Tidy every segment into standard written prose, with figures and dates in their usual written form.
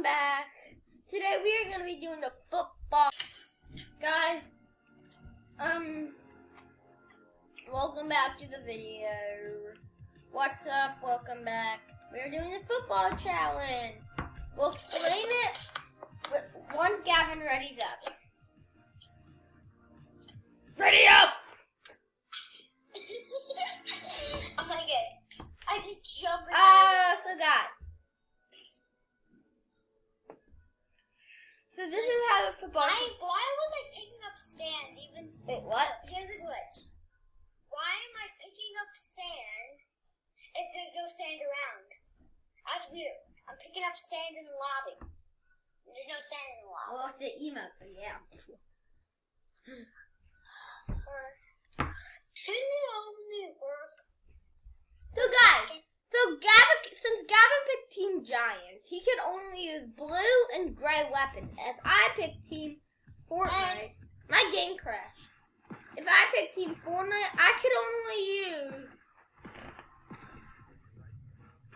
back. Today we are going to be doing the football. Guys, welcome back to the video. What's up? Welcome back. We're doing the football challenge. We'll explain it once Gavin readies up. Ready up! Oh my god. I just jumped in. So guys. So this is how the football... Why was I picking up sand even... Wait, what? Here's a glitch. Why am I picking up sand if there's no sand around? That's weird. I'm picking up sand in the lobby. There's no sand in the lobby. Well, it's the emote, so yeah. Shouldn't it only work? So guys, since Gavin picked Team Giants, he could only use blue and gray weapons. If I pick Team Fortnite, my game crashed. If I pick Team Fortnite, I could only use...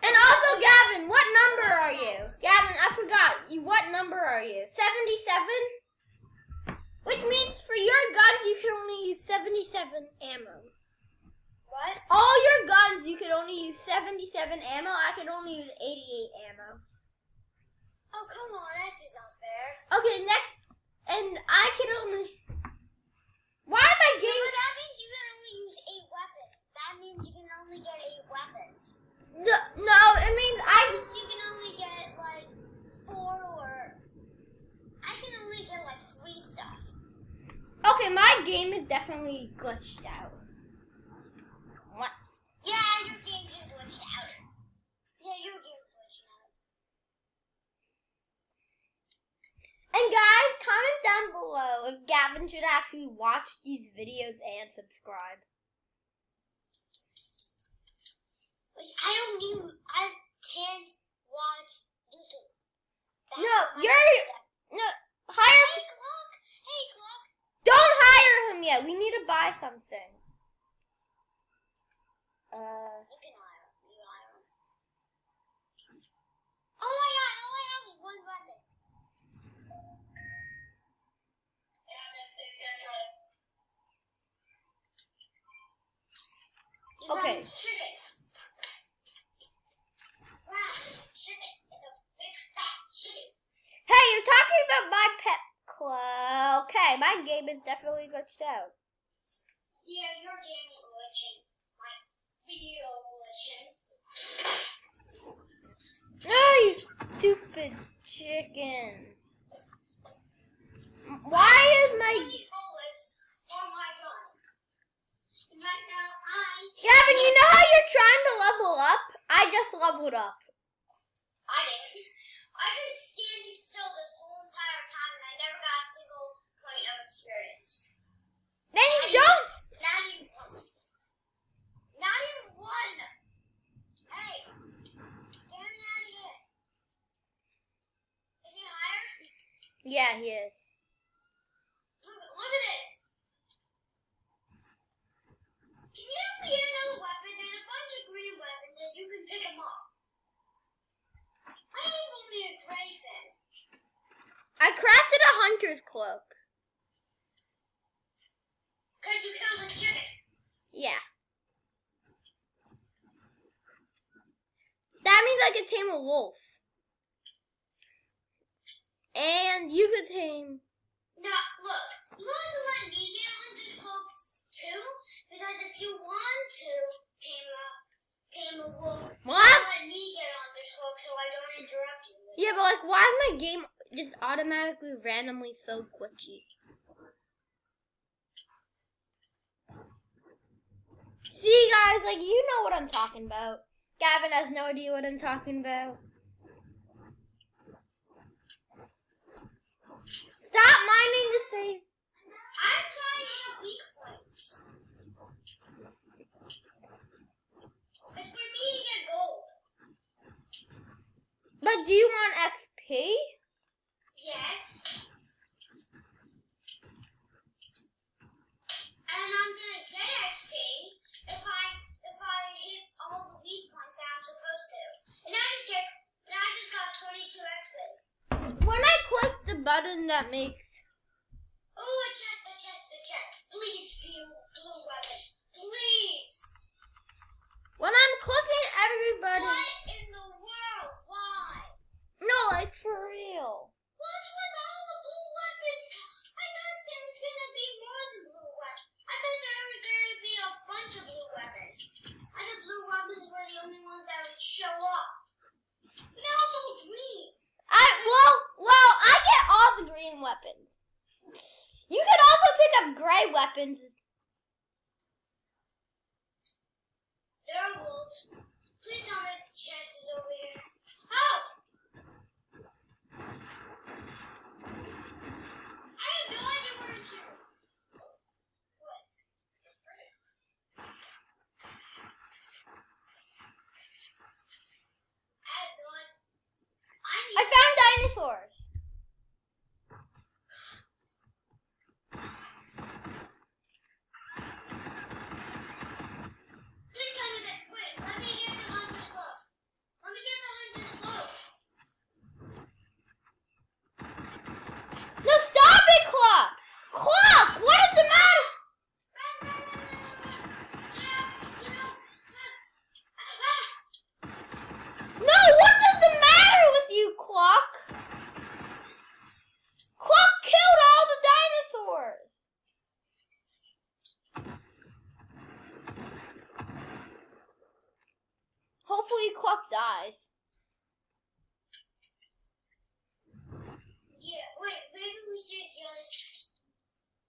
And also, Gavin, what number are you? Gavin, I forgot. What number are you? 77? Which means for your guns, you can only use 77 ammo. What? All your guns, you could only use 77 ammo. I could only use 88 ammo. Oh, come on. That's just not fair. Okay, next. And I can only... Why am I getting... No, that means you can only use 8 weapons. That means you can only get 8 weapons. No, it means That means you can only get, like, 4 or... I can only get, like, 3 stuff. Okay, my game is definitely glitched out. What? Yeah, your game just glitched out. Yeah, your game glitched out. And guys, comment down below if Gavin should actually watch these videos and subscribe. I can't watch YouTube. Hire. Hey, Clock. Don't hire him yet. We need to buy something. You can hire him. You hire him. Oh my god, all I have is 1 weapon. Okay. Chicken. Wow, chicken. It's a big fat chicken. Hey, you're talking about my pet club. Okay, my game is definitely glitched out. Yeah, your game's glitching. My video glitching. No, you stupid chicken. Why is my... bullets for my gun. And right now, Gavin, you know how you're trying to level up? I just leveled up. I didn't. I've been standing still this whole entire time and I never got a single point of experience. Then you don't... Not even one. Not even one. Hey, get me out of here. Is he higher? Yeah, he is. Look at this. Can you help me get another weapon? There's a bunch of green weapons and you can pick them up. I have only a gray fin. I crafted a hunter's cloak. Because you killed the chicken. Yeah. That means I could tame a wolf. And you could tame... Now, look. You have to let me get hunter's cloaks too. Because if you want to tame a wolf, you What? have to let me get hunter's cloak so I don't interrupt you. Yeah, but like, why is my game just automatically randomly so glitchy? See, guys, like, you know what I'm talking about. Gavin has no idea what I'm talking about. Stop minding the same. I'm trying to hit weak points. It's for me to get gold. But do you want XP? Yes. And I'm gonna get XP if I hit all the weak points that I'm supposed to. And I just got 22 XP. button that makes... Oh, a chest. Please, blue weapon. Please. When I'm clicking everybody... What in the world? Why? No, like for real. What's with all the blue weapons? I thought there was going to be more than blue weapons. I thought there were going to be a bunch of blue weapons. I thought blue weapons were the only ones that would show up. Now it's all green. Well, I get all the green weapons. You can also pick up gray weapons. There are wolves. Please tell me the chest is over here. Help! I have no idea where to. What? I have no idea. I found dinosaurs. Please tell me that. Wait, let me get the hunter's look. No, stop it, Clock! Clock, what is the matter? No, what is the matter with you, Clock? Clock killed all the dinosaurs. Hopefully Clock dies. Yeah, wait, maybe we should just.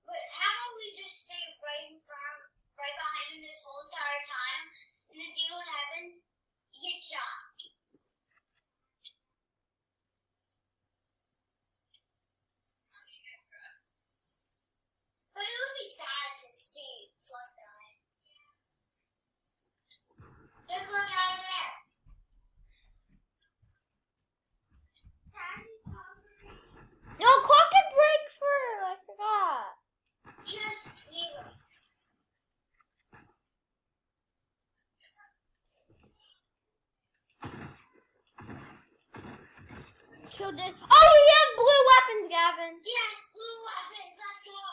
But how about we just stay right behind him this whole entire time, and then see what happens? He gets shot. But it would be sad to see Slug die. Let's look out of there. No, Clock can break through. I forgot. Just leave him. Killed it. Oh, he has blue weapons, Gavin. Yes, blue weapons. Let's go.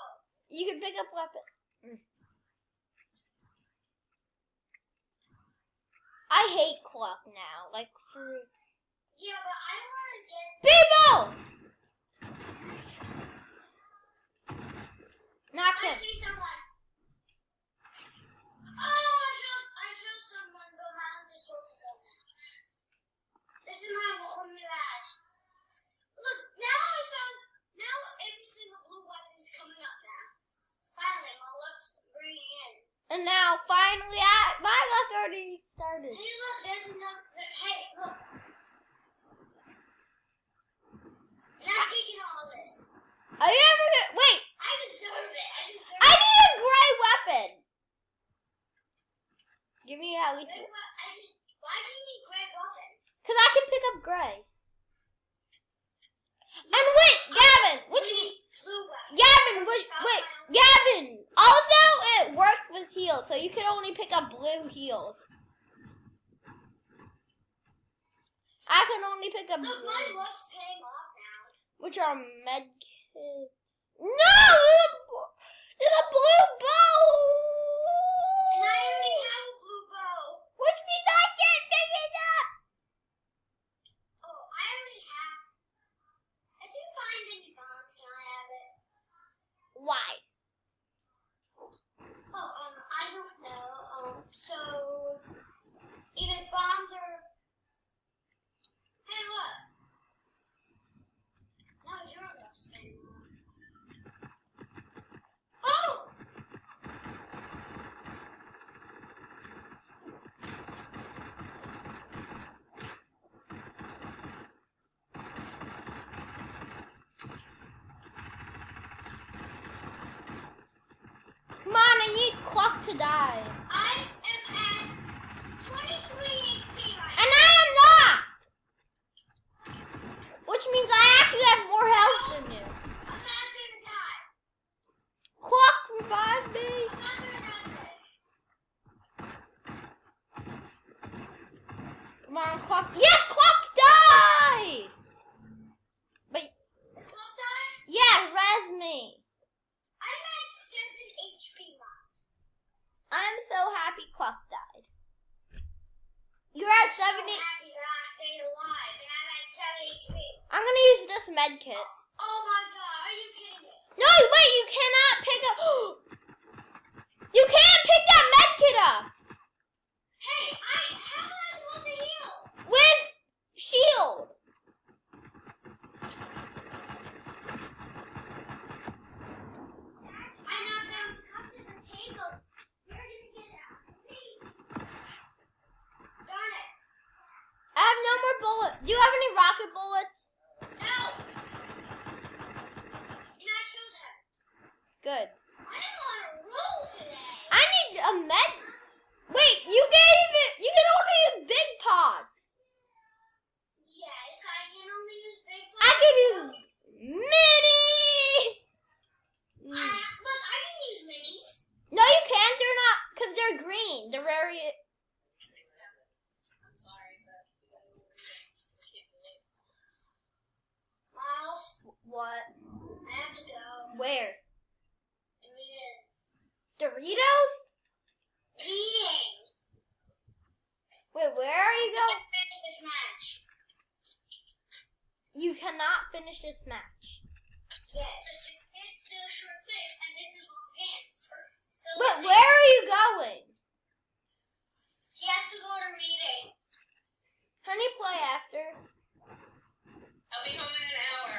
You can pick up weapons. I hate Clock now. Like, for... Yeah, but I want to get. People! Knock I him. see someone. Oh, I killed someone, but my hunter told someone. This is my only badge. Look, now every single blue weapon is coming up now. Finally, my luck's bringing in. And now, finally, my luck already started. Hey, look, there's another. Hey, look. And I'm taking all this. Are you ever gonna... Wait! I deserve it. I need a gray weapon! Give me at least... Why do you need gray weapon? Because I can pick up gray. And wait, Gavin! Blue weapon. Gavin, wait, Gavin! Also, it works with heals, so you can only pick up blue heals. I can only pick up Look, blue, my luck's paying off now. which are med kits. No! There's a blue bow! And I already have a blue bow. Which means I can't pick it up! Oh, I already have. If you find any bombs, can I have it? Why? Oh, I don't know. So either bombs or. Hey, look. Now you're not spending more. Oh! Come on, I need Clock to die. I am at 23 HP right And I am not! Which means I actually have more health than you. now. I'm not gonna die. Clock, revive me! I'm not gonna die. Come on, Clock. Yes, Clock, die! But Did Clock die? use this med kit. Oh my god, are you kidding me? No, wait, you cannot pick up. You can't pick that med kit up. Hey, how am I supposed to heal? With shield. I know them. Come to the table. You're gonna get it out. Darn it. I have no more bullets. Do you have any rocket bullets? No. And I killed him. Good. I'm on a roll today. I need a med. Wait, you can only use big pods. Yes, I can only use big ones. I can use mini. Look, I can use minis. No, you can't. They're not, because they're green. They're very. I'm sorry, but I can't believe. Miles, What? I have to go. Where? Read Doritos? Eating. Wait, where are you going? Finish this match. You cannot finish this match. Yes. It's still short fish, and this is long pants. But where are you going? He has to go to reading. Honey, play after. I'll be home in an hour.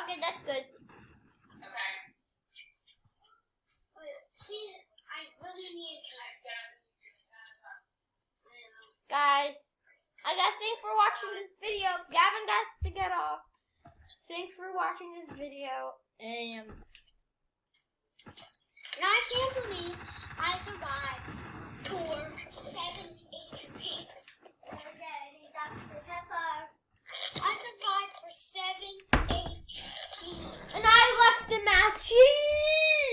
Okay, that's good. Okay. Please, I really need to. Guys, I guess thanks for watching this video. Gavin got to get off. Thanks for watching this video. And Now I can't believe I survived for 7 HP. I survived for 7 HP. and I left the match.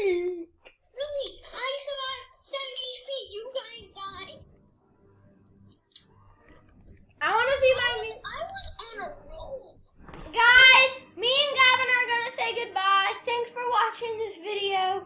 Really? I survived 7 HP. You guys died. I want to see my new... I was on a roll. Guys, me and Gavin are going to say goodbye. Thanks for watching this video.